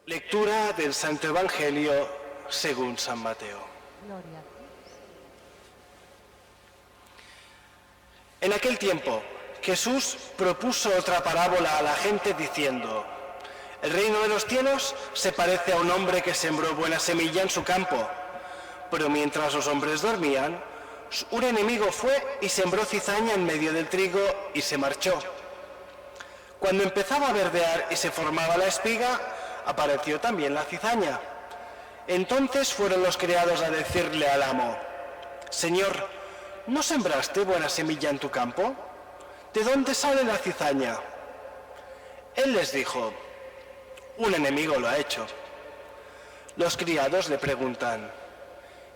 Lectura del Santo Evangelio según San Mateo. Gloria a ti. En aquel tiempo, Jesús propuso otra parábola a la gente diciendo: el reino de los cielos se parece a un hombre que sembró buena semilla en su campo, pero mientras los hombres dormían, un enemigo fue y sembró cizaña en medio del trigo y se marchó. Cuando empezaba a verdear y se formaba la espiga, apareció también la cizaña. Entonces fueron los criados a decirle al amo: Señor, ¿no sembraste buena semilla en tu campo? ¿De dónde sale la cizaña? Él les dijo: un enemigo lo ha hecho. Los criados le preguntan: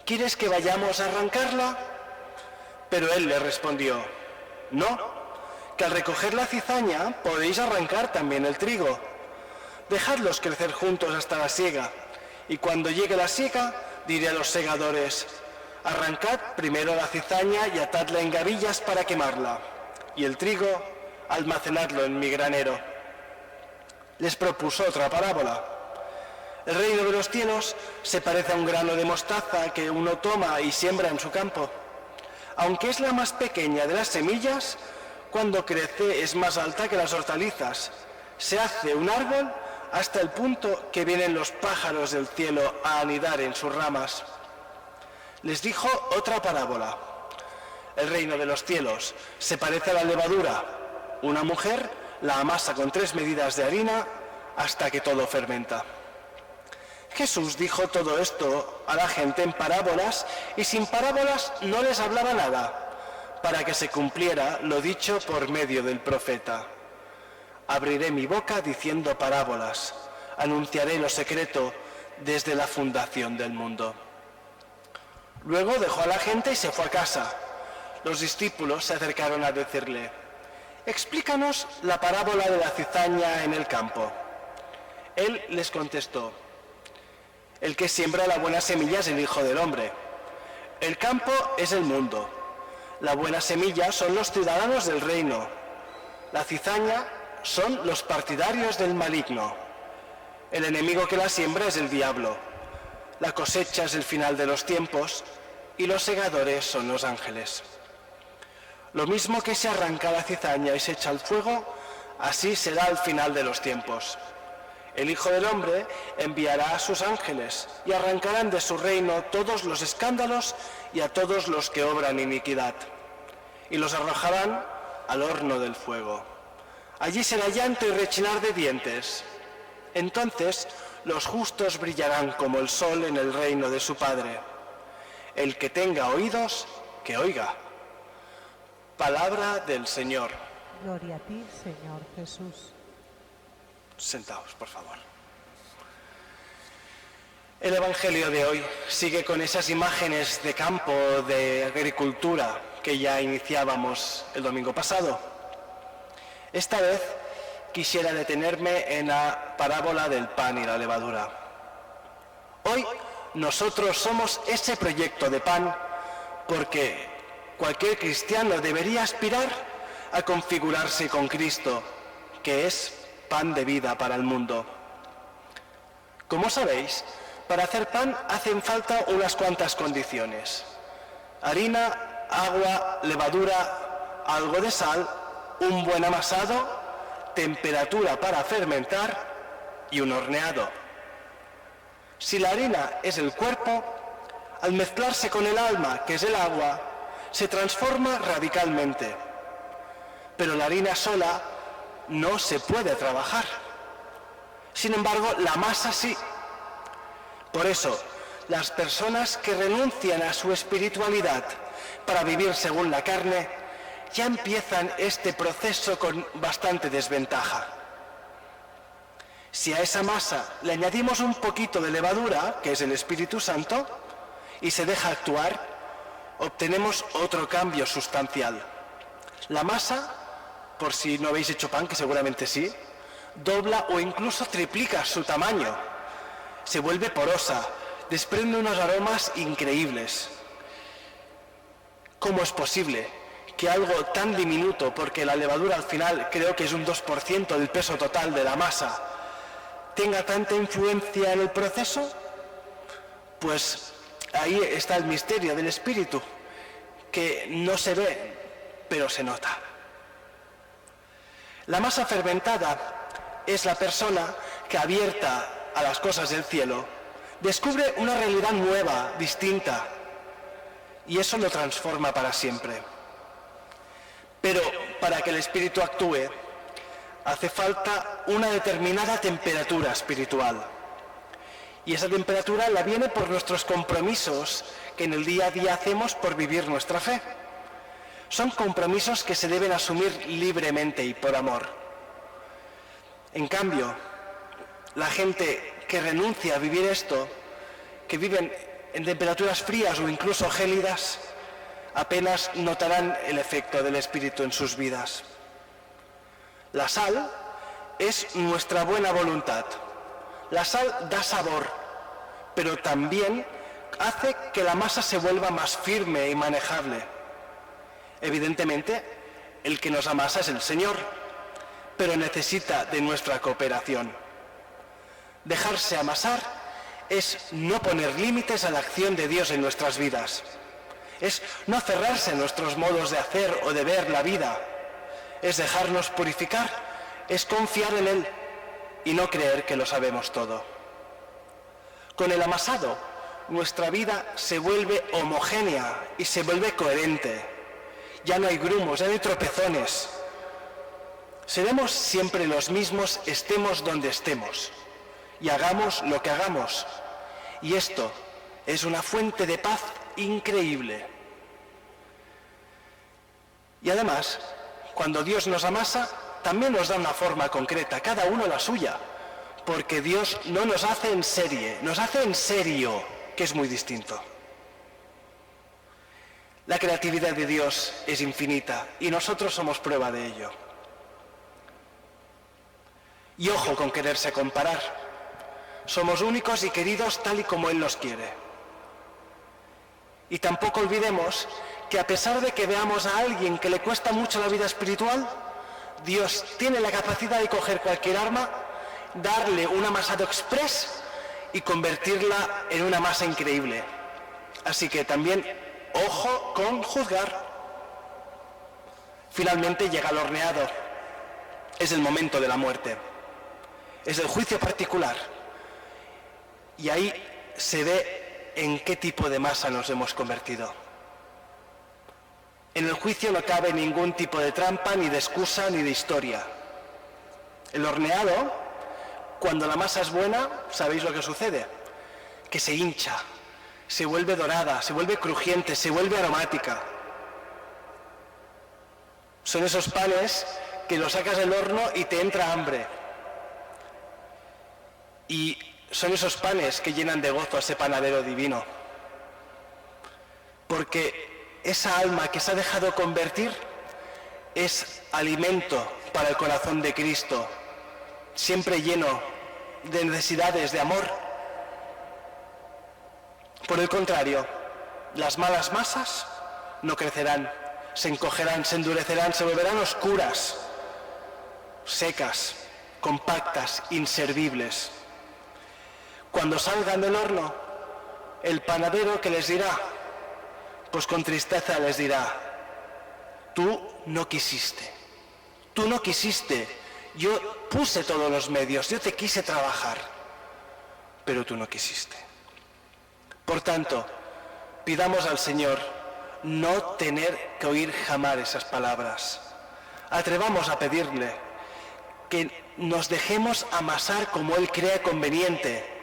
¿quieres que vayamos a arrancarla? Pero él les respondió: no, que al recoger la cizaña podéis arrancar también el trigo. Dejadlos crecer juntos hasta la siega, y cuando llegue la siega diré a los segadores: arrancad primero la cizaña y atadla en gavillas para quemarla, y el trigo almacenadlo en mi granero. Les propuso otra parábola: el reino de los cielos se parece a un grano de mostaza que uno toma y siembra en su campo. Aunque es la más pequeña de las semillas, cuando crece es más alta que las hortalizas. Se hace un árbol hasta el punto que vienen los pájaros del cielo a anidar en sus ramas. Les dijo otra parábola: el reino de los cielos se parece a la levadura. Una mujer la amasa con 3 medidas de harina hasta que todo fermenta. Jesús dijo todo esto a la gente en parábolas, y sin parábolas no les hablaba nada, para que se cumpliera lo dicho por medio del profeta: abriré mi boca diciendo parábolas, anunciaré lo secreto desde la fundación del mundo. Luego dejó a la gente y se fue a casa. Los discípulos se acercaron a decirle: explícanos la parábola de la cizaña en el campo. Él les contestó: el que siembra la buena semilla es el Hijo del Hombre. El campo es el mundo. La buena semilla son los ciudadanos del reino. La cizaña son los partidarios del maligno. El enemigo que la siembra es el diablo. La cosecha es el final de los tiempos, y los segadores son los ángeles. Lo mismo que se arranca la cizaña y se echa al fuego, así será al final de los tiempos. El Hijo del Hombre enviará a sus ángeles y arrancarán de su reino todos los escándalos y a todos los que obran iniquidad, y los arrojarán al horno del fuego. Allí será llanto y rechinar de dientes. Entonces los justos brillarán como el sol en el reino de su Padre. El que tenga oídos, que oiga. Palabra del Señor. Gloria a ti, Señor Jesús. Sentaos, por favor. El Evangelio de hoy sigue con esas imágenes de campo, de agricultura, que ya iniciábamos el domingo pasado. Esta vez quisiera detenerme en la parábola del pan y la levadura. Hoy nosotros somos ese proyecto de pan, porque cualquier cristiano debería aspirar a configurarse con Cristo, que es pan de vida para el mundo. Como sabéis, para hacer pan hacen falta unas cuantas condiciones: harina, agua, levadura, algo de sal, un buen amasado, temperatura para fermentar y un horneado. Si la harina es el cuerpo, al mezclarse con el alma, que es el agua, se transforma radicalmente. Pero la harina sola no se puede trabajar. Sin embargo, la masa sí. Por eso, las personas que renuncian a su espiritualidad para vivir según la carne, ya empiezan este proceso con bastante desventaja. Si a esa masa le añadimos un poquito de levadura, que es el Espíritu Santo, y se deja actuar, obtenemos otro cambio sustancial. La masa, por si no habéis hecho pan, que seguramente sí, dobla o incluso triplica su tamaño. Se vuelve porosa, desprende unos aromas increíbles. ¿Cómo es posible que algo tan diminuto, porque la levadura al final creo que es un 2% del peso total de la masa, tenga tanta influencia en el proceso? Pues ahí está el misterio del Espíritu, que no se ve, pero se nota. La masa fermentada es la persona que, abierta a las cosas del cielo, descubre una realidad nueva, distinta, y eso lo transforma para siempre. Pero para que el Espíritu actúe, hace falta una determinada temperatura espiritual. Y esa temperatura la viene por nuestros compromisos que en el día a día hacemos por vivir nuestra fe. Son compromisos que se deben asumir libremente y por amor. En cambio, la gente que renuncia a vivir esto, que viven en temperaturas frías o incluso gélidas, apenas notarán el efecto del Espíritu en sus vidas. La sal es nuestra buena voluntad. La sal da sabor, pero también hace que la masa se vuelva más firme y manejable. Evidentemente, el que nos amasa es el Señor, pero necesita de nuestra cooperación. Dejarse amasar es no poner límites a la acción de Dios en nuestras vidas. Es no aferrarse a nuestros modos de hacer o de ver la vida. Es dejarnos purificar, es confiar en Él y no creer que lo sabemos todo. Con el amasado, nuestra vida se vuelve homogénea y se vuelve coherente. Ya no hay grumos, ya no hay tropezones. Seremos siempre los mismos, estemos donde estemos y hagamos lo que hagamos. Y esto es una fuente de paz increíble. Y además, cuando Dios nos amasa, también nos da una forma concreta, cada uno la suya, porque Dios no nos hace en serie, nos hace en serio, que es muy distinto. La creatividad de Dios es infinita y nosotros somos prueba de ello. Y ojo con quererse comparar. Somos únicos y queridos tal y como Él nos quiere. Y tampoco olvidemos que a pesar de que veamos a alguien que le cuesta mucho la vida espiritual, Dios tiene la capacidad de coger cualquier arma, darle un amasado express y convertirla en una masa increíble. Así que también, ojo con juzgar. Finalmente llega el horneado. Es el momento de la muerte. Es el juicio particular. Y ahí se ve en qué tipo de masa nos hemos convertido. En el juicio no cabe ningún tipo de trampa, ni de excusa, ni de historia. El horneado, cuando la masa es buena, ¿sabéis lo que sucede? Que se hincha, se vuelve dorada, se vuelve crujiente, se vuelve aromática. Son esos panes que los sacas del horno y te entra hambre. Y son esos panes que llenan de gozo a ese panadero divino. Porque esa alma que se ha dejado convertir es alimento para el corazón de Cristo, siempre lleno de necesidades de amor. Por el contrario, las malas masas no crecerán, se encogerán, se endurecerán, se volverán oscuras, secas, compactas, inservibles. Cuando salgan del horno, el panadero, ¿qué les dirá? Pues con tristeza les dirá: tú no quisiste, yo puse todos los medios, yo te quise trabajar, pero tú no quisiste. Por tanto, pidamos al Señor no tener que oír jamás esas palabras. Atrevamos a pedirle que nos dejemos amasar como Él crea conveniente.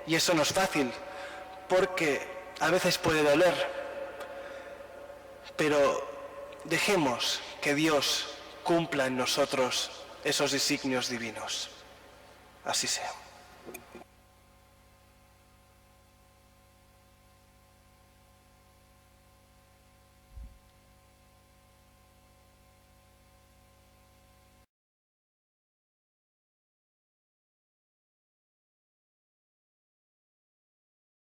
Y eso no es fácil, porque a veces puede doler. Pero dejemos que Dios cumpla en nosotros esos designios divinos. Así sea.